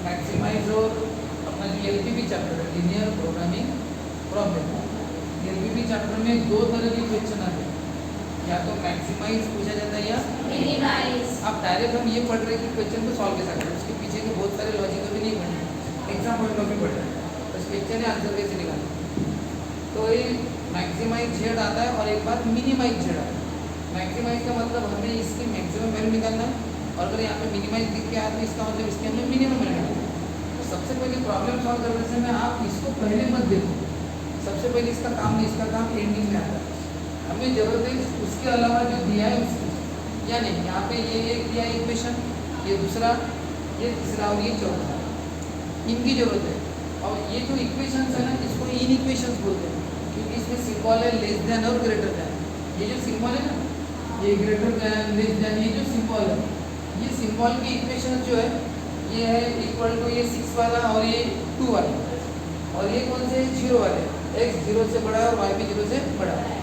Maximise और अपना जो एलपीपी चैप्टर है linear programming problem, LPP chapter में दो तरह के क्वेश्चन आते हैं, या तो मैक्सिमाइज पूछा जाता है या मिनिमाइज। अब डायरेक्ट हम ये पढ़ रहे हैं कि क्वेश्चन को सॉल्व कैसे करें, उसके पीछे के बहुत सारे लॉजिक भी नहीं पढ़े, एग्जाम पॉइंट ऑफ व्यू पढ़ रहे हैं, बस क्वेश्चन है आंसर कैसे निकालना। तो ये मैक्सिमाइज जेड आता है और एक बार मिनिमाइज जेड आता है। मैक्सिमाइज का मतलब हमें इसकी मैक्सिमम वैल्यू निकालना है, और अगर यहाँ पे मिनिमाइज दिख के आया तो इसका मतलब इसके अंदर मिनिमम वैल्यू निकालना है। तो सबसे पहले प्रॉब्लम सॉल्व करने से में आप इसको पहले मत देखो, सबसे पहले इसका काम नहीं, इसका काम एंडिंग में आता है। हमें जरूरत है उसके अलावा जो दिया है उसकी, या नहीं यहाँ पे ये एक दिया है इक्वेशन, ये दूसरा, ये तीसरा और ये चौथा, इनकी जरूरत है। और ये जो इक्वेशंस है ना, इसको इन इक्वेशंस बोलते हैं, क्योंकि इसमें सिंबल है लेस देन और ग्रेटर देन। ये जो सिंबल है ना, ये ग्रेटर देन, लेस देन, ये जो सिंबल है, ये सिंबल की इक्वेशंस जो है ये है इक्वल टू ये 6 वाला और ये 2 वाला, और ये कौन से 0 वाले, x 0 से बड़ा है और y भी 0 से बड़ा है।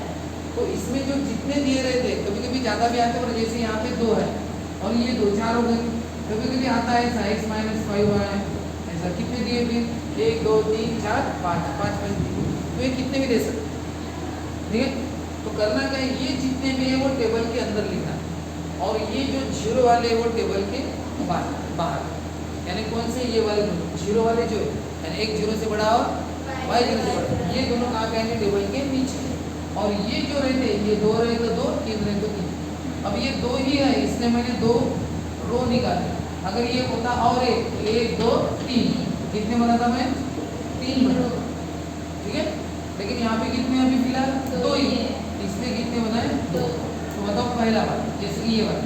तो इसमें जो जितने दिए रहते हैं, कभी कभी ज़्यादा भी आते हैं, पर जैसे यहाँ पे 2 है और ये 2 4 हो गए, कभी कभी आता है ऐसा x - 5y, ऐसा कितने दिए फिर 1 2 3 4 5 5 5 तो ये कितने भी दे सकते, ठीक है। तो करना क्या है, ये जितने भी है वो टेबल के अंदर लिखना, और ये जो 0 वाले वो टेबल के बाहर, यानी कौन से ये वाले 0 वाले जो है, यानी एक 0 से बड़ा और y 0 से बड़ा, ये दोनों कहाँ पे आएंगे, टेबल के नीचे। और ये जो रहते हैं, ये 2 रहे तो 2, 3 रहे तो 3। अब ये 2 ही है, इसलिए मैंने 2 रो निकाले। अगर ये होता और एक 1 2 3, कितने बना था मैं, 3 बना, ठीक है। लेकिन यहाँ पे कितने अभी फिलहाल 2 ही, इसलिए कितने बनाए 2। तो बताओ पहला बात, जैसे कि ये वाला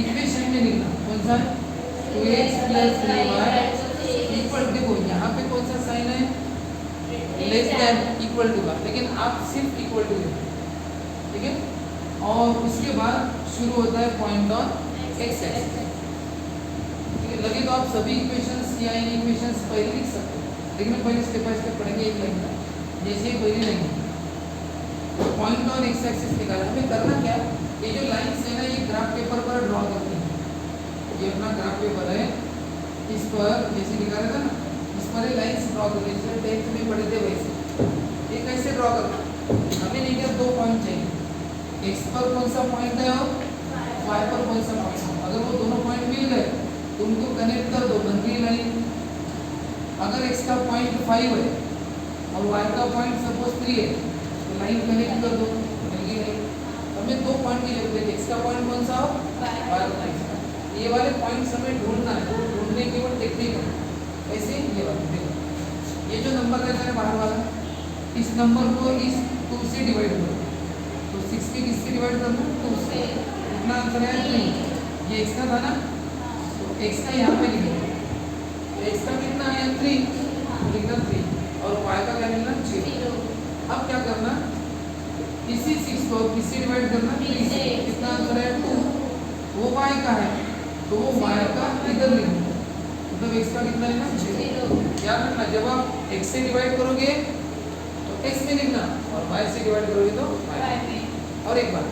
इक्वेशन में लिखना कौन सा है, 2x + 3y इक्वल, देखो यहाँ पे कौन सा साइन है, लेस देन इक्वल टू का, लेकिन आप सिर्फ इक्वल टू लिखो, ठीक है। और उसके बाद शुरू होता है पॉइंट ऑन x एक्सिस, ठीक है। लगे तो आप सभी इक्वेशंस या इन इक्वेशंस पहले लिख सकते हो, लेकिन पहले स्टेप बाय स्टेप पढ़ेंगे एक लाइन का, जैसे पहली line point on x axis निकाला। हमें करना क्या, ये जो लाइन्स है ना, ये ग्राफ पेपर पर ड्रॉ करते हैं। ये अपना ग्राफ पेपर है, इस पर जैसे निकाला था ना, इस पर लाइन्स ड्रॉ करते हैं, 10th में पढ़े थे वैसे। ये कैसे ड्रॉ करना, हमें नहीं क्या 2 पॉइंट चाहिए, x पर कौन सा पॉइंट है और y पर कौन सा पॉइंट है। अगर वो दोनों पॉइंट मिल गए तो उनको कनेक्ट कर दो, बन गई लाइन। अगर x का पॉइंट 5 है और y का पॉइंट सपोज 3 है, तो लाइन कनेक्ट कर दो, बन गई लाइन। हमें 2 पॉइंट की जरूरत है, x का पॉइंट कौन सा हो, y का पॉइंट। ये वाले पॉइंट्स हमें ढूंढना है, ढूंढने की वो टेक्निक है। ऐसे ये वाला देखो, ये जो नंबर रहता है बाहर वाला, इस नंबर को इस 2 से डिवाइड करो, तो 6 के किससे डिवाइड करना, 2 से। कितना आंसर है 3। ये x का था ना, तो x का यहाँ पे लिखेंगे, x का कितना है 3, लिखना 3, और y का क्या मिलना 0। अब क्या करना, इसी 6 को किससे डिवाइड करना, 3 से। कितना आंसर है 2, वो y का है तो वो y का इधर लिखना, मतलब x का कितना लिखना 0। याद रखना, जब आप x से डिवाइड करोगे तो x में लिखना, और y से डिवाइड करोगे तो y में। और एक बार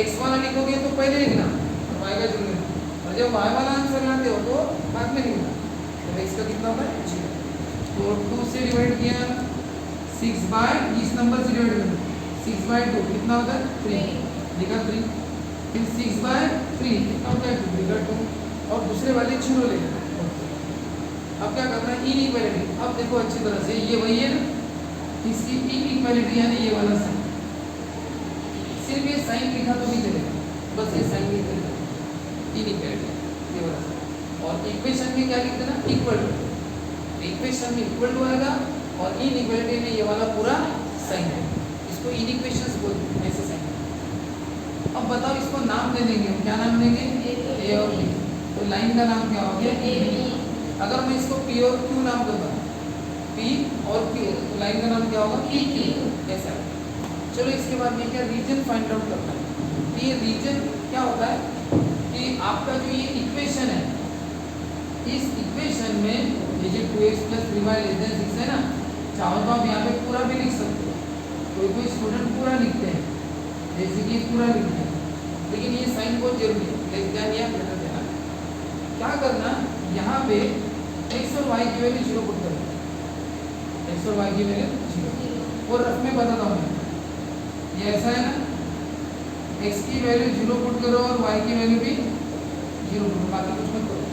x वाला लिखोगे तो पहले लिखना और y का 0 लिखना, और जब y वाला आंसर लाते हो तो बाद में लिखना। तो x का कितना होगा 0। तो 2 से डिवाइड किया 6 बाय, इस नंबर से डिवाइड करना, 6/2 कितना होता है 3, लिखा 3। फिर 6/3 कितना होता है 2, लिखा 2, और दूसरे वाले 0 लेना। अब क्या करना है, इनइक्वालिटी। अब देखो अच्छी तरह से, ये वही है ना, इसकी इनइक्वालिटी यानी ये वाला साइन, सिर्फ ये साइन लिखा तो नहीं चलेगा, बस ये साइन लिख देना, इनइक्वालिटी ये वाला साइन। और इक्वेशन में क्या लिख देना, इक्वल टू। इक्वेशन में इक्वल टू आएगा, और इनइक्वालिटी में ये वाला पूरा साइन है, इसको इनइक्वेशंस बोलते हैं, ऐसे साइन। अब बताओ, इसको नाम दे देंगे, क्या नाम देंगे, ए और बी। तो लाइन का नाम क्या हो गया, ए। अगर मैं इसको P और Q नाम दूंगा, P और Q, तो लाइन का नाम क्या होगा, PQ, ऐसा। चलो इसके बाद में क्या, रीजन फाइंड आउट करना है। ये रीजन क्या होता है कि आपका जो ये इक्वेशन है, इस इक्वेशन में ये जो 2x + 3y > 6 है ना, चाहो तो आप यहाँ पे पूरा भी लिख सकते हो। कोई स्टूडेंट पूरा लिखते हैं, जैसे कि पूरा लिखते हैं, लेकिन ये साइन बहुत जरूरी है, लेस देन या ग्रेटर देन। क्या करना, यहाँ पे एक्स और वाई की वैल्यू 0 पुट करो, एक्स और वाई की वैल्यू 0। और रफ में बताता हूँ मैं, ये ऐसा है ना, एक्स की वैल्यू 0 पुट करो और वाई की वैल्यू भी 0 पुट करो, बाकी कुछ मत करो,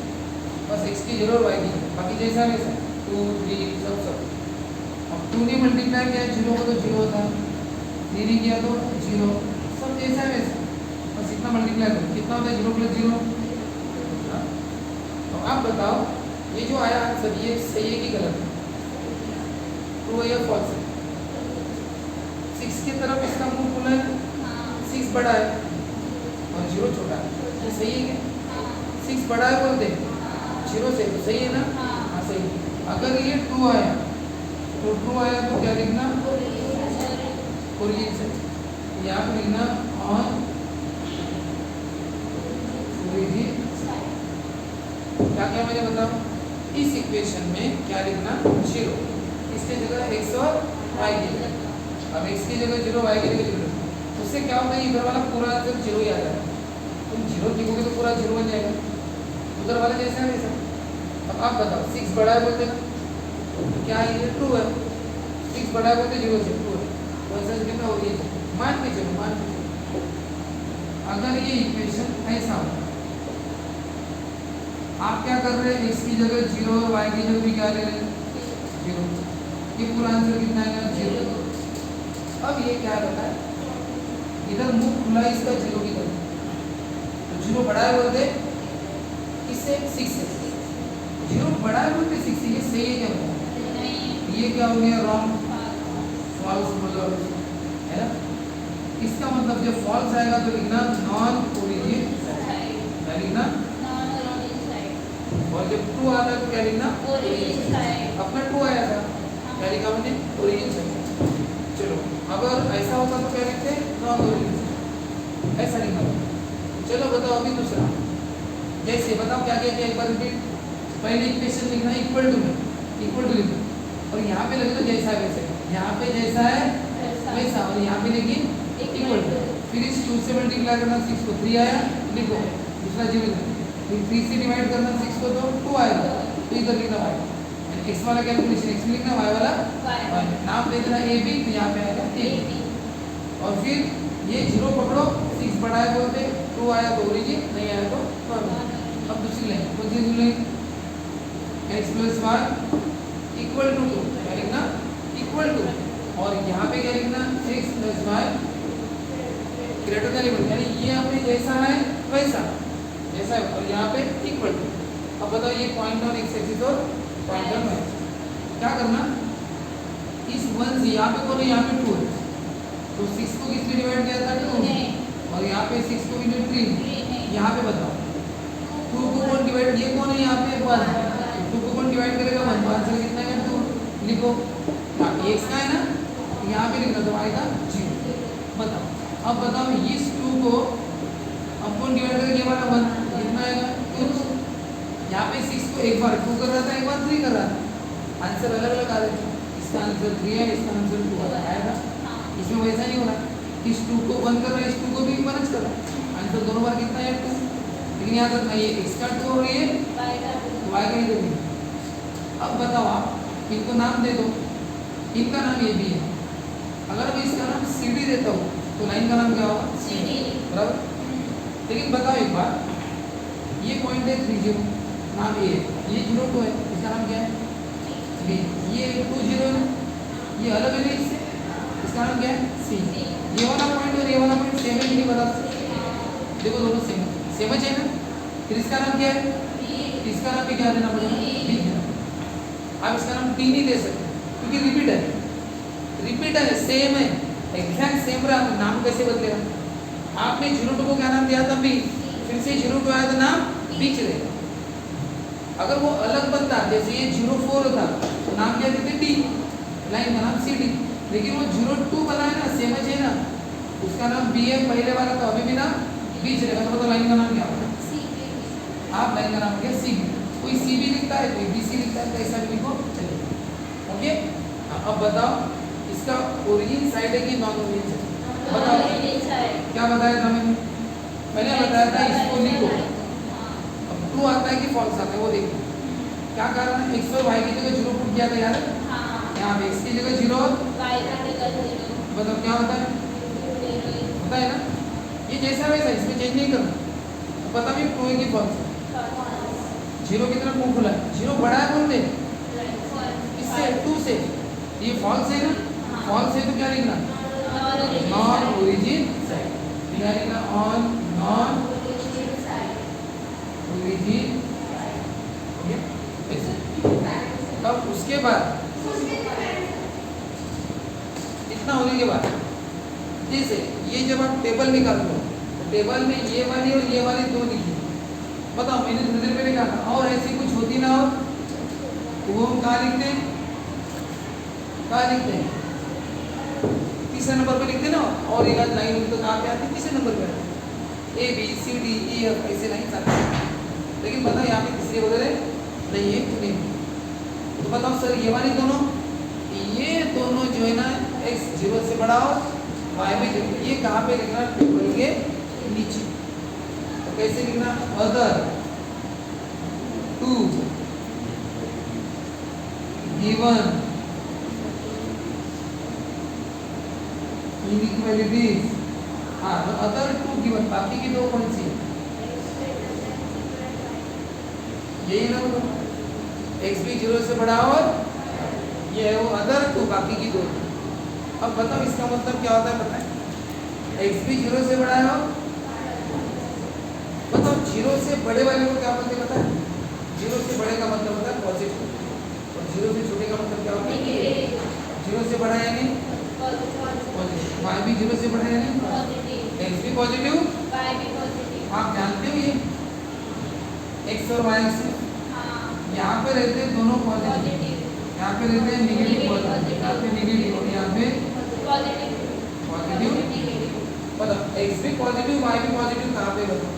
बस एक्स की 0 और वाई की, बाकी जैसा वैसा 2 3 सब। अब 2 ने मल्टीप्लाई किया 0 को तो 0 होता है, 3 ने किया तो 0, सब जैसा है वैसा, बस इतना मल्टीप्लाई करो, कितना होता है 0 + 0। तो आप बताओ ये जो आया आंसर ये सही है कि गलत है, ट्रू है या फॉल्स है? 6 की तरफ इसका मुंह खुला है, 6 बड़ा है और 0 छोटा है, ये सही है क्या? 6 बड़ा है बोलते 0 से, तो सही है ना? हाँ सही है। अगर ये ट्रू आया तो ट्रू आया तो क्या लिखना? ओरिजिन से, यहाँ पे लिखना ऑन ओरिजिन। क्या क्या मैंने बताओ, इस इक्वेशन में क्या लिखना? 0, इसके जगह x और y की जगह, अब x की जगह 0 y की जगह 0, उससे क्या होता है इधर वाला पूरा आंसर 0 ही आ जाएगा, तुम 0 लिखोगे तो पूरा 0 बन जाएगा, उधर वाला जैसा है वैसा। अब आप बताओ 6 बड़ा है बोलते क्या है, ये ट्रू है, 6 बड़ा है बोलते 0 से ट्रू है, वैसा लिखना हो ये मान के चलो, मान के चलो। अगर ये इक्वेशन ऐसा हो, आप क्या कर रहे हैं, x की जगह 0 और y की जगह भी क्या ले रहे हैं 0, ये पूरा आंसर कितना है 0। अब ये क्या बताए, इधर मुंह खुला है इसका 0 की तरफ, तो 0 बड़ा है बोलते इससे 6 है, 0 बड़ा है बोलते 6 से, ये सही है क्या बताओ? ये क्या हो गया? रॉन्ग, फॉल्स मतलब है ना। इसका मतलब जब फॉल्स आएगा तो लिखना नॉन ओरिजिन साइड, क्या लिखना? और जब ट्रू आता है तो क्या लिखना? Origin side. अपना ट्रू आया था, क्या लिखा मैंने? Origin side. चलो अगर ऐसा होता तो क्या लिखते? नॉन ओरिजिन, ऐसा लिखना। चलो बताओ अभी दूसरा, जैसे बताओ क्या क्या किया, एक बार रिपीट। पहले इक्वेशन लिखना इक्वल टू में, इक्वल टू लिखना, और यहाँ पे लिख दो जैसा है वैसे, यहाँ पे जैसा है वैसा, और यहाँ पे लिखी इक्वल टू। फिर इस 2 से मल्टीप्लाई करना, 6 को 3 आया लिखो, दूसरा 0 लिखो, फिर 3 से डिवाइड करना 6 को तो 2 आएगा, तो इधर लिखना y, x वाला कैलकुलेशन x में लिखना, y वाला y, नाम दे देना a b, तो यहाँ पे आएगा a b। और फिर ये 0 पकड़ो, 6 बड़ा है बोलते, 2 आया तो ओरिजिन, नहीं आया तो नॉर्मल। अब दूसरी लाइन, कौन सी दूसरी line? x + y equal to 2, क्या लिखना? इक्वल टू, और यहाँ पे क्या लिखना? x + y greater than equal, यानी ये यहाँ पे जैसा है वैसा, जैसा है, और यहाँ पे इक्वल टू। अब बताओ ये पॉइंट ऑन x एक्सिस और पॉइंट ऑन y एक्सिस, क्या करना? इस 1 से यहाँ पे कौन है? यहाँ पे 2 है, तो 6 को किससे डिवाइड किया था? 2, और यहाँ पे 6 को भी 3, यहाँ पे बताओ 2 को कौन डिवाइड, ये कौन है यहाँ पे? 1, 2 को कौन डिवाइड करेगा? 1, तो आंसर कितना है? 2 लिखो। हाँ x का है ना, यहाँ पे लिखना, तो y का 0। बताओ, अब बताओ इस 2 को अब कौन डिवाइड करेगा? ये वाला 1, कितना आएगा? 2। यहाँ पे 6 को एक बार 2 कर रहा था, एक बार 3 कर रहा था, आंसर अलग अलग आ रहे थे, इसका आंसर 3 है, इसका आंसर 2 आएगा। इसमें वैसा नहीं हो रहा, इस 2 को 1 कर रहा है, इस 2 को भी 1 कर रहा है, आंसर दोनों बार कितना है? 2। लेकिन यहाँ तक नहीं, ये x का 2 और ये y का ही 2। अब बताओ आप इनको नाम दे दो, इनका नाम ये भी है, अगर मैं इसका नाम CD देता हूँ तो लाइन का नाम क्या होगा? CD, बराबर। लेकिन बताओ एक बार, ये पॉइंट है 30, नाम A है, ये 02 है, इसका नाम क्या है? B। ये 20 है ना, ये अलग है इससे, इसका नाम क्या है? C। ये वाला पॉइंट और ये वाला पॉइंट सेम है कि नहीं बता सकते? देखो दोनों सेम है ना, फिर इसका नाम क्या है? इसका नाम भी क्या देना पड़ेगा? B देना। आप इसका नाम T नहीं दे सकते क्योंकि रिपीट है, सेम है, एग्जैक्ट सेम रहा, नाम कैसे बदलेगा? आपने 02 को क्या नाम दिया था? B, फिर से 02 आया तो नाम B चलेगा। अगर वो अलग बनता, जैसे ये 04 था तो नाम क्या देते? D, लाइन का नाम CD, लेकिन वो 02 बना है ना, सेम है ना, उसका नाम B है पहले वाला, तो अभी भी नाम B चलेगा। तो लाइन का नाम क्या होगा? आप लाइन का नाम क्या? CB। कोई CB लिखता है, कोई BC लिखता है, तो ऐसा भी लिखो चलेगा। ओके, अब बताओ इसका ओरिजिन साइड है कि नॉन ओरिजिन साइड? बताओ, क्या बताया था मैंने? मैंने बताया था इसको लिखो, अब ट्रू आता है कि फॉल्स आता है वो देखो। क्या कारण है, एक्स और वाई की जगह 0 पुट किया था यार, यहाँ पे एक्स की जगह 0 मतलब क्या होता है ना, ये जैसा वैसा, इसमें चेंज नहीं करना। तो पता भी ट्रू है कि फॉल्स है। 0 की तरफ मुंह खुला है, 0 बड़ा है बोलते इससे 2 से, ये फॉल्स है ना, फॉल्स है तो क्या लिखना, नॉन ओरिजिन साइड, क्या लिखना, ऑन नॉन ओरिजिन। तब उसके बाद इतना होने के बाद जैसे ये जब आप टेबल निकाल दो तो टेबल में ये वाली और ये वाली दो लिखी, बताओ मैंने थोड़ी देर पहले कहा और ऐसी कुछ होती ना हो तो वो हम कहाँ लिखते हैं, तीसरे नंबर पे लिखते ना, और एक आध लाइन तो कहाँ पे आती है, तीसरे नंबर पे आती है, A B C D E F ऐसे लाइन आती है, लेकिन बताओ यहाँ पे तीसरे वगैरह नहीं है, नहीं। तो बताओ सर ये वाली दोनों, ये दोनों जो है ना x 0 से बड़ा हो y भी 0, ये कहाँ पे लिखना, टेबल के नीचे। तो कैसे लिखना, अदर टू गिवन इनइक्वालिटीज, हाँ तो अदर टू गिवन, बाकी की दो कौन सी, यही ना, x भी 0 से बड़ा और ये है वो अदर टू, बाकी की दो। अब बताओ इसका मतलब क्या होता है, पता है, x भी 0 से बड़ा है, बताओ 0 से बड़े वाले को क्या बोलते हैं, पता है, 0 से बड़े का मतलब होता है पॉजिटिव, और 0 से छोटे का मतलब क्या होता है, 0 से बड़ा यानी पॉजिटिव, y भी 0 से बड़ा यानी पॉजिटिव, x भी पॉजिटिव, y भी पॉजिटिव। आप जानते हो ये x और y से यहाँ पे रहते हैं दोनों पॉजिटिव, यहाँ पे रहते हैं नेगेटिव पॉजिटिव, यहाँ पे नेगेटिव और यहाँ पे पॉजिटिव। बताओ x भी पॉजिटिव y भी पॉजिटिव, कहाँ पे बताओ,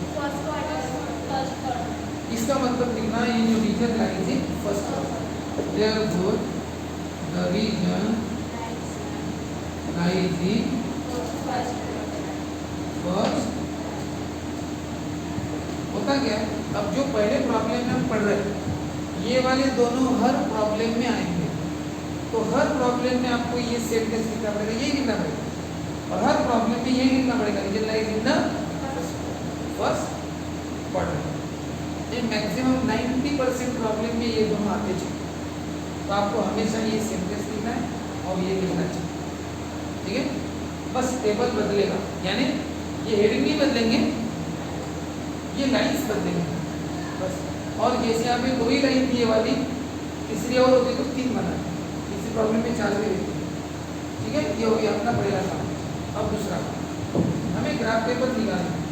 इसका मतलब लिखना है ये जो reason lies in first quadrant, therefore the reason lies in first. होता क्या है, अब जो पहले प्रॉब्लम में हम पढ़ रहे हैं ये वाले दोनों हर प्रॉब्लम में आएंगे, तो हर प्रॉब्लम में आपको ये सेंटेंस लिखना पड़ेगा, ये लिखना पड़ेगा, और हर प्रॉब्लम में ये लिखना पड़ेगा, reason lies in the first quadrant. ये मैक्सिमम 90% प्रॉब्लम में ये दोनों आते चाहिए, तो आपको हमेशा ये सेंटेंस लिखना है और ये लिखना चाहिए, ठीक है। बस टेबल बदलेगा, यानी ये हेडिंग नहीं बदलेंगे, ये लाइंस बदलेंगे बस। और जैसे यहाँ पे 2 ही लाइन थी ये वाली, तीसरी और होती तो 3 बना, इसी प्रॉब्लम में 4 भी रहती, ठीक है। ये हो गया अपना पहला काम। अब दूसरा काम, हमें ग्राफ पेपर निकालना है,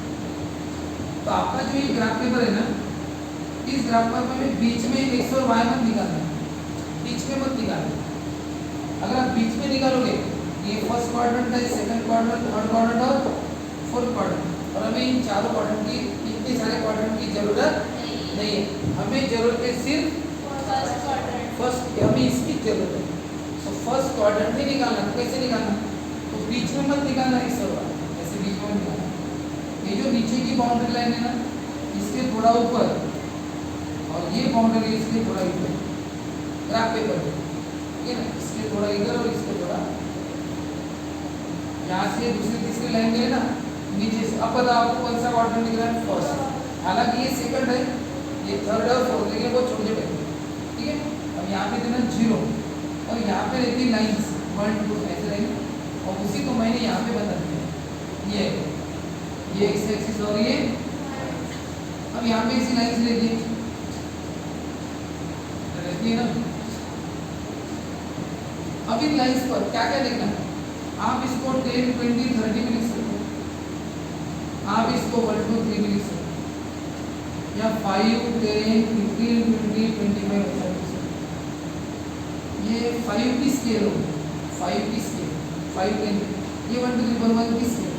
तो आपका जो ये ग्राफ पेपर है ना, इस ग्राफ पेपर में बीच में x और y मत निकालना, बीच में मत निकालना। अगर आप बीच में निकालोगे ये फर्स्ट क्वाड्रेंट है, सेकंड क्वाड्रेंट, थर्ड क्वाड्रेंट और फोर्थ क्वाड्रेंट, और हमें इन चारों क्वाड्रेंट की, इतने सारे क्वाड्रेंट की जरूरत नहीं है, हमें जरूरत है सिर्फ फर्स्ट, हमें इसकी जरूरत है। तो फर्स्ट क्वाड्रेंट ही निकालना, तो कैसे निकालना, तो बीच में मत निकालना, इस ऐसे बीच में निकालना। ये जो नीचे की बाउंड्री लाइन है ना, इसके थोड़ा ऊपर, और ये बाउंड्री इसके थोड़ा ऊपर, ग्राफ पेपर पे, ठीक है ना, इसके थोड़ा इधर और इसके थोड़ा, यहाँ से दूसरी तीसरी लाइन गए ना नीचे से। अब बताओ आपको कौन सा क्वाड्रेंट दिख रहा है, फर्स्ट, हालांकि ये सेकंड है, ये थर्ड और फोर्थ, लेकिन वो छोटे छोटे, ठीक है। अब यहाँ पे देना 0 और यहाँ पे रहती लाइंस 1 2 ऐसे रहेंगे, और उसी को मैंने यहाँ पे बता दिया, ये एक्स एक्सिस और ये, अब यहाँ पे इसी लाइंस रहती है ना। अब इन लाइंस पर क्या क्या देखना है, आप इसको 10 20 30 में लिख सकते हो, आप इसको 1 2 3 में लिख सकते हो, या 5 10 15 20 25 ऐसा लिख सकते हो। ये 5 की स्केल हो, 5 की स्केल, 5 10, ये 1 2 3 4 1 की स्केल,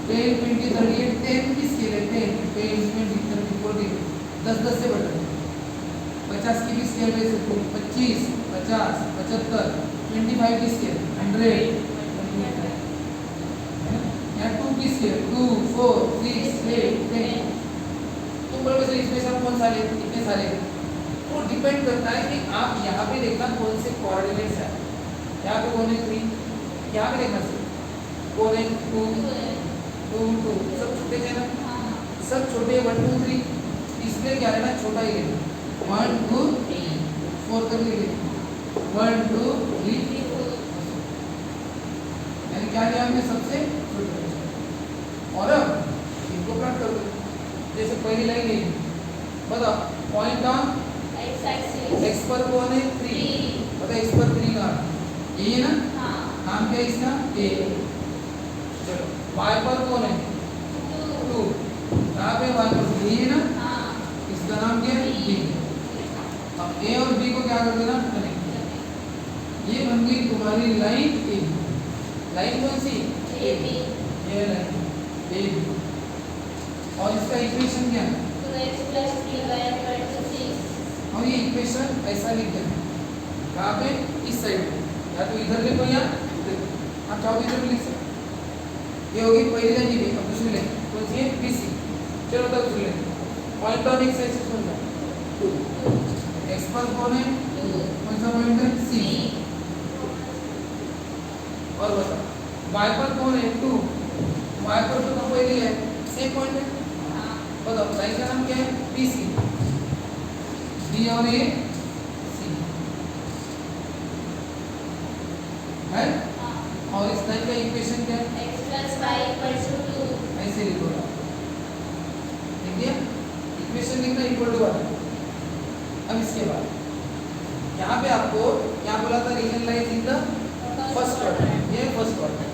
10 20 30 ये 10 की स्केल है, 10 20 30 40 10 10 से बढ़ रहा है। 50 की भी स्केल ले सकते हो, 25 50 75, 25 की स्केल 100, या 2 की स्केल 2 4 6 8 10। तुम बोलोगे सर इसमें सब कौन सा ले, कितने सारे, वो डिपेंड करता है कि आप यहाँ पे देखना कौन से कोऑर्डिनेट्स है। यहाँ पे कौन है 3, यहाँ पे देखना सर कौन है 2 2 2, सब छोटे हैं ना, सब छोटे 1 2 3, इसलिए क्या लेना, छोटा ही लेना 1 2 4 कर लीजिए 1 2 3, यानी क्या लिया हमने सबसे छोटे। और अब इनको कट कर दो, जैसे पहली लाइन है, बताओ पॉइंट ऑन x पर कौन है 3, बताओ x पर 3 का ये है ना, नाम क्या है इसका a। चलो y पर कौन है 2, कहाँ पे y पर b है ना, इसका नाम क्या है b। अब a और b को क्या कर देना, कनेक्ट। ये बन गई तुम्हारी लाइन a। लाइन कौन सी a b, ये लाइन a b। और इसका इक्वेशन क्या है, 2x + 3y = 6। और ये इक्वेशन ऐसा लिख देना, कहाँ पे, इस साइड पे, या तो इधर लिखो या आप चाहो इधर भी लिख सकते। ये होगी पहली लाइन, ये अब दूसरी लाइन कौन सी है BC। चलो तब दूसरी line, point on x axis कौन सा 2, x पर कौन है 2, कौन सा पॉइंट है C। और बताओ y पर कौन है 2, y पर तो पहली है सेम पॉइंट है, बताओ लाइन का नाम क्या है BC, B और A C है। और इस लाइन का इक्वेशन क्या है, x + y = 2। ऐसे लिखो, लिख दिया, इक्वेशन लिखना इक्वल टू 1। अब इसके बाद यहाँ पे आपको क्या बोला था, रीजनलाइज इन द फर्स्ट क्वाड्रेंट, ये फर्स्ट क्वाड्रेंट।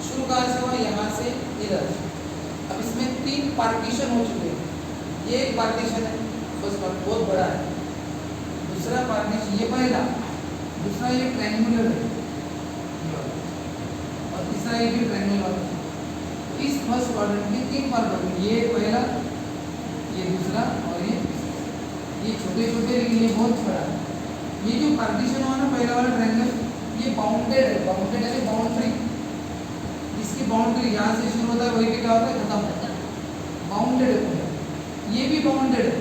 शुरू कहाँ से हुआ, यहाँ से इधर। अब इसमें 3 पार्टीशन हो चुके हैं, ये एक पार्टीशन है फर्स्ट क्वाड्रेंट, बहुत बड़ा है। दूसरा पार्टीशन ये पहला, दूसरा ये ट्रायंगुलर है, और तीसरा ये भी ट्रायंगुलर है। तो इस फर्स्ट क्वाड्रेंट के 3 पार्ट होंगे, ये पहला, ये दूसरा और ये छोटे छोटे लेकिन ये बहुत बड़ा है। ये जो पार्टीशन हुआ ना पहला वाला ट्रायंगल, ये बाउंडेड है, बाउंडेड है बाउंड्री, इसकी बाउंड्री यहाँ से शुरू होता है वही पे क्या होता है खत्म होता है, बाउंडेड है। ये भी बाउंडेड है,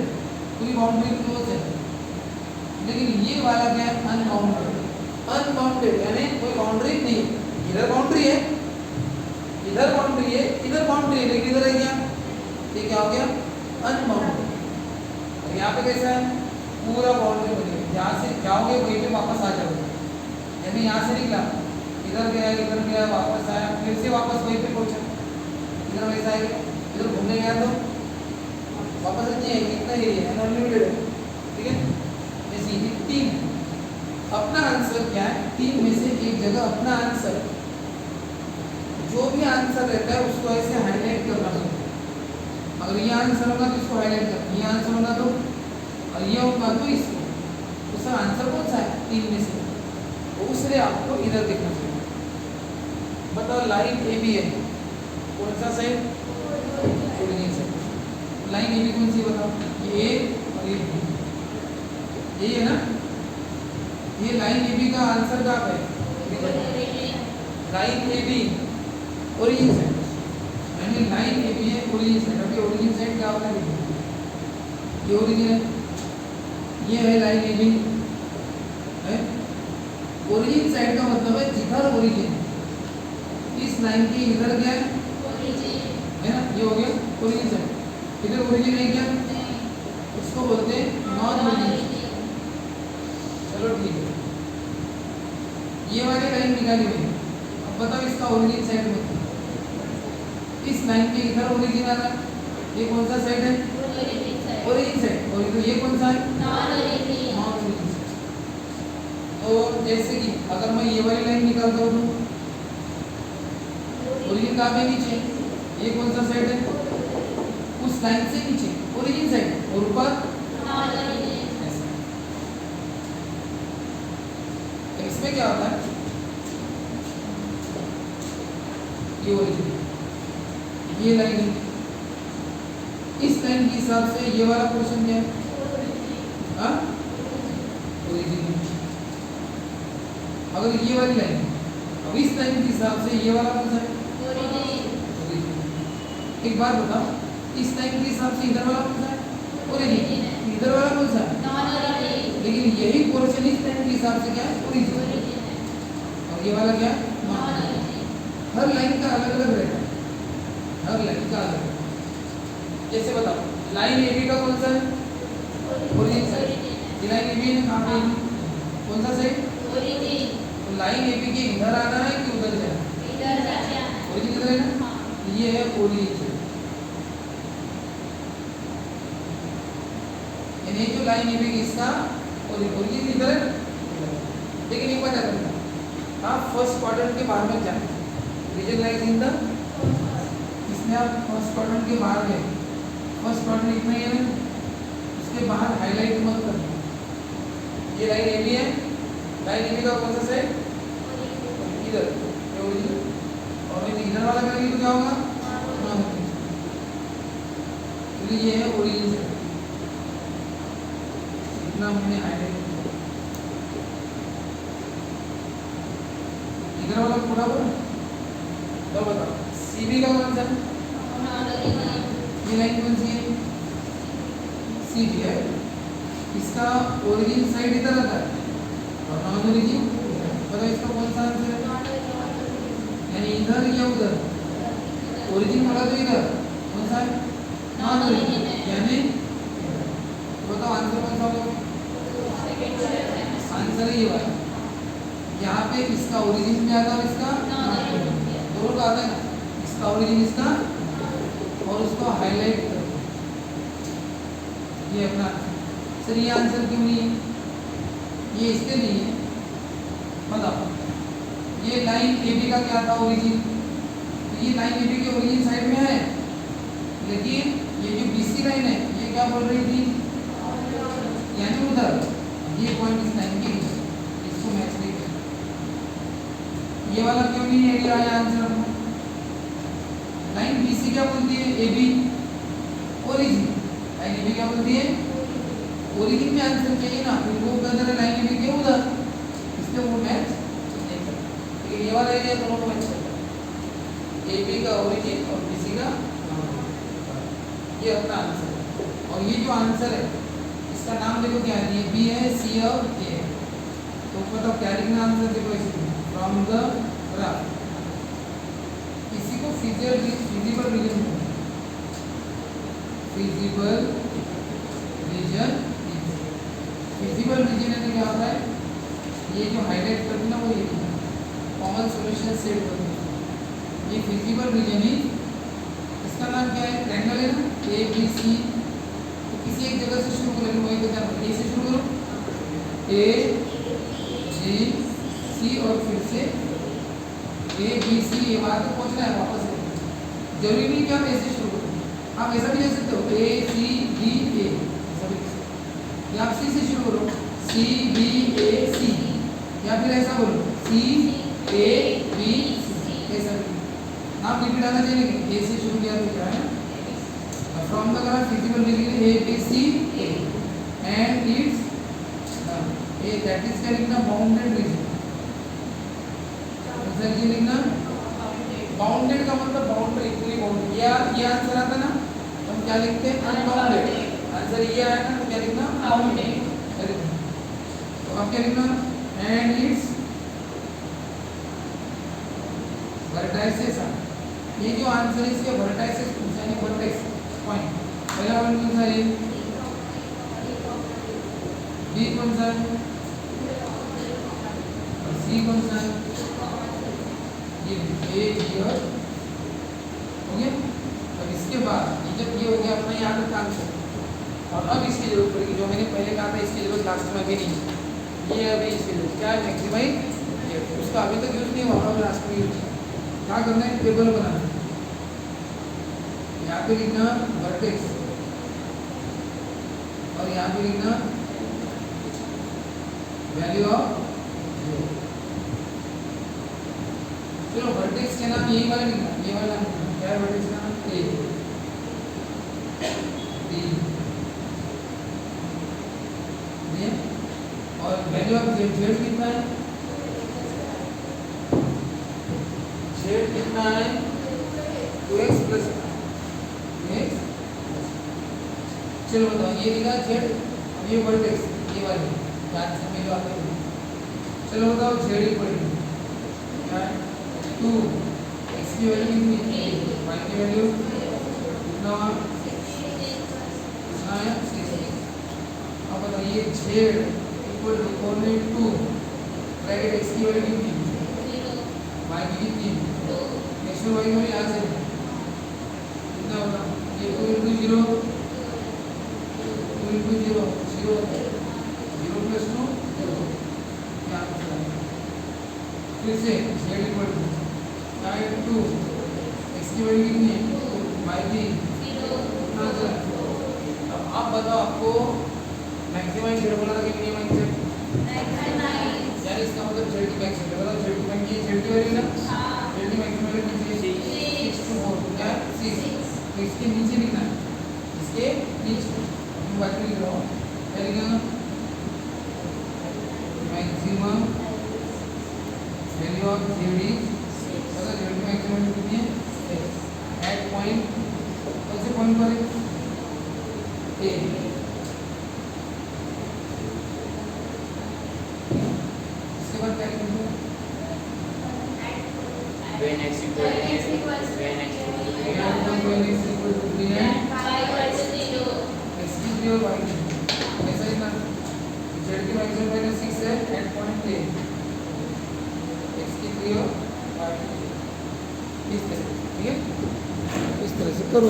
पूरी बाउंड्री क्लोज है, लेकिन ये वाला क्या है अनबाउंडेड। अनबाउंडेड यानी कोई बाउंड्री नहीं, इधर बाउंड्री है, इधर बाउंड्री है, इधर बाउंड्री है, लेकिन इधर है क्या, ये क्या हो गया अनबाउंडेड। और यहाँ पे कैसा है, पूरा बाउंड्री बनी है, यहाँ से जाओगे वहीं पे वापस आ जाओगे, यानी यहाँ से निकला इधर गया वापस आया, फिर से वापस वहीं पे पहुंचा, इधर वैसा है, इधर घूमने गया तो वापस नहीं है, कितना एरिया है अनलिमिटेड है, ठीक है। जैसे ये 3 अपना आंसर क्या है, 3 में से एक जगह अपना आंसर, जो भी आंसर रहता है उसको ऐसे हाईलाइट करना पड़ता है। अगर ये आंसर होगा तो इसको हाईलाइट करना, ये आंसर होगा तो, और ये होगा तो इसको, उसका आंसर कौन सा है 3 में से, तो उससे आपको इधर देखना चाहिए। बताओ लाइन ए बी है, कौन सा side, origin side. Line A B कौन सी बताओ, ये ए और ये बी, यही है ना। ये लाइन ए बी का आंसर कहाँ पे, line A B origin side, यानी लाइन ए बी है ओरिजिन साइड। अभी ओरिजिन साइड क्या होता है, ये ओरिजिन है, ये है लाइन ए बी है। ओरिजिन साइड का मतलब है जिधर ओरिजिन, इस लाइन के इधर क्या है ना, ये हो गया ओरिजिन साइड। इधर ओरिजिन है क्या, उसको बोलते हैं नॉन ओरिजिन। चलो ठीक है, ये वाली लाइन निकाली हुई है। अब बताओ इसका ओरिजिन साइड में, इस लाइन के इधर ओरिजिन आ रहा है, ये कौन सा साइड है, ओरिजिन साइड। और ये कौन सा है, नॉन ओरिजिन साइड। तो जैसे कि अगर मैं ये वाली लाइन निकालता हूँ तो ओरिजिन कहाँ पे, नीचे, ये कौन सा साइड है, उस लाइन से नीचे ओरिजिन साइड, और ऊपर इसमें क्या होता है, ये ओरिजिन, ये लाइन है, इस लाइन के हिसाब से ये वाला पोर्शन क्या है, हाँ ओरिजिन। अगर ये वाली लाइन, अब इस लाइन के हिसाब से ये वाला कौन सा है, एक बार बताओ, इस लाइन के हिसाब से इधर वाला कौन सा है, ओरिजिन। इधर वाला कौन सा है, लेकिन यही पोर्शन इस लाइन के हिसाब से क्या है, ओरिजिन, और ये वाला क्या है, नॉन ओरिजिन। हर लाइन का अलग अलग रहता है, हर लाइन का अलग। जैसे बताओ, लाइन ए बी का कौन सा है, ओरिजिन साइड। ये लाइन ए बी है, कहाँ पे कौन सा साइड, ओरिजिन। तो लाइन ए बी के इधर आना है कि उधर जाना है, इधर जाना। ओरिजिन इधर है ना, ये है ओरिजिन। यानी जो लाइन ए बी की इसका ओरिजिन इधर है। लेकिन एक बात याद रखना, आप फर्स्ट क्वाड्रेंट के बाहर में जाना, रीजन लाइज इन द, इसमें आप फर्स्ट क्वाड्रेंट के बाहर गए, फर्स्ट क्वाड्रेंट इतना ही है ना, उसके बाहर हाईलाइट मत करना। ये लाइन ए बी है, लाइन ए बी का कौन सा साइड, इधर, ये ओरिजिन, और यदि इधर वाला करेंगे तो क्या होगा, नॉन ओरिजिन। तो ये है ओरिजिन साइड, इतना हमने हाईलाइट किया। इधर वाला पूरा बोला, तो बताओ सी बी का कौन सा, नॉन ओरिजिन। ये लाइन कौन सी है, सी बी है, इसका ओरिजिन साइड इधर आता है और नॉन ओरिजिन, बताओ इसका कौन सा आंसर है, यानी इधर या उधर, ओरिजिन वाला तो इधर, कौन सा है, नॉन ओरिजिन, यानी बताओ आंसर कौन सा होगा, आंसर है ये वाला। यहाँ पे इसका ओरिजिन भी आता है और इसका नॉन ओरिजिन, दोनों का आता है ना, इसका ओरिजिन इसका, और उसको हाईलाइट कर दो, ये अपना आंसर। सर ये आंसर क्यों नहीं है, ये इसके लिए है, बताओ। ये लाइन ए बी का क्या था, ओरिजिन, तो ये लाइन ए बी के ओरिजिन साइड में है, लेकिन ये जो बी सी लाइन है ये क्या बोल रही थी, यानी उधर, ये पॉइंट इस लाइन के नीचे, इसको मैच नहीं कर। ये वाला क्यों नहीं है, ये आया आंसर। लाइन बी सी क्या बोलती है, A B origin, line A B क्या बोलती है, ओरिजिन में आंसर चाहिए ना, फिर वो उधर है लाइन ए बी के उधर, इसलिए वो मैच नहीं करता। लेकिन ये वाला एरिया दोनों को मैच करता है, ए बी का ओरिजिन और बी सी का, ये अपना आंसर है। और ये जो आंसर है इसका नाम देखो क्या है, ये बी है, सी और ए है, तो बताओ क्या लिखना आंसर, देखो इसमें फ्रॉम द ग्राफ, इसी को feasible region, feasible region, feasible region यानी क्या होता है, ये जो हाईलाइट करते ना वो ये कॉमन सॉल्यूशन सेट होता है, ये फिजिबल रीजन ही, इसका नाम क्या है, ट्रायंगल है ना, ए बी सी, तो किसी एक जगह से शुरू करेंगे, वही तो जाना, ए से शुरू करो, ए बी सी और फिर से ए बी सी, ये बात तो पहुंचना है वापस से, जरूरी नहीं कि आप ऐसे शुरू करो, आप ऐसा भी ले सकते हो, ए सी बी ए, ऐसा भी, या आप सी से शुरू करो, सी बी ए सी, या फिर ऐसा बोलो सी ए बी सी, ऐसा भी नाम रिपीट आना चाहिए, लेकिन ए से शुरू किया तो क्या है, from the graph feasible region A B C A and it's A, that is क्या लिखना, बाउंडेड रीजन, ऐसा ये लिखना, बाउंडेड का मतलब बाउंड्री, पूरी बाउंड्री, ये आंसर आता ना, तो हम क्या लिखते हैं, अनबाउंडेड, आंसर ये आया ना, तो क्या लिखना, बाउंडेड, तो अब क्या लिखना, एंड इट्स वर्टाइसेस, ये जो आंसर है इसके वर्टाइसेस पूछा है, वर्टेक्स पॉइंट, पहला पॉइंट कौन सा है, बी कौन सा है, और सी कौन सा है, ये ए बी और, हो गया। अब इसके बाद जब ये हो गया अपना यहाँ तक आंसर, और अब इसकी जरूरत पड़ेगी, जो मैंने पहले कहा था इसकी जरूरत लास्ट में अभी नहीं, ये अभी इसकी जरूरत क्या है, मैक्सिमाइज, उसका अभी तक यूज नहीं हुआ, अब लास्ट में यूज क्या करना है, टेबल बनाना है, यहाँ पे लिखना वर्टेक्स और यहाँ पे लिखना वैल्यू ऑफ, चलो वर्टेक्स के नाम यही वाला लिखना, ये वाला क्या है, वर्टेक्स का नाम ए बी, और वैल्यू ऑफ जेड, जेड कितना है, जेड कितना है, 2x प्लस x, चलो बताओ ये लिखा जेड, अब ये वर्टेक्स ये वाली, याद से मिलो आते हैं। चलो बताओ जेड इक्वल टू क्या है 2 एक्स की वैल्यू कितनी वाई की वैल्यू कितना हुआ कितना है 6। अब बताइए Z equal to coordinate 2 bracket X की वैल्यू कितनी वाई की कितनी एक्स और वाई की वैल्यू यहाँ से कितना होगा ये 2 into 0 2 into 0 0 plus 2 0 यहाँ पे चला फिर से z इक्वल टू क्या है 2 x की वैल्यू कितनी है y की कितना चला। अब आप बताओ आपको मैक्सिमम z बोला था कि मिनिमम z यानी इसका मतलब z की मैक्सिमम बताओ z की मैक्सिमम z की वैल्यू ना z की मैक्सिमम वैल्यू कितनी है 6 to 4 क्या है 6 तो इसके नीचे लिखना है इसके नीचे बात लिख रहा हूँ क्या लिखेगा maximum value of z is पता z की मैक्सिमम वैल्यू कितनी है एट पॉइंट कौन से पॉइंट पर है ए इसके बाद क्या लिखेंगे when x equal to when x equal to 3 and x की 3 और y की ऐसा ही ना z की मैक्सिमम वैल्यू 6 है एट पॉइंट ए x की 3 और y की इस तरह ठीक है इस तरह से करो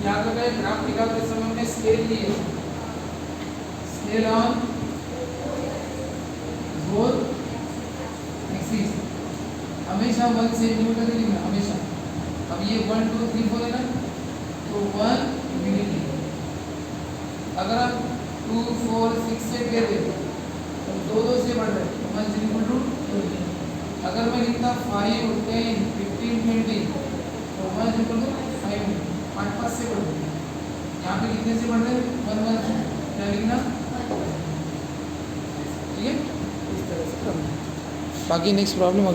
यहाँ का मैं ग्राफ निकालते समय हमने स्केल लिए स्केल ऑन बोथ एक्सिस हमेशा 1 सेंटीमीटर ही लिखना हमेशा। अब ये 1 2 3 4 है ना तो 1 यूनिटी अगर आप 2 4 6 से दे दे तो 2 2 से बढ़ रहे तो 1 इक्वल टू 2। अगर मैं लिखता 5 10 15 20 तो 1 इक्वल टू 5 5 5 से बढ़ रहे यहाँ पे कितने से बढ़ रहे 1 1 क्या लिखना ठीक है इस तरह से करना। बाकी नेक्स्ट प्रॉब्लम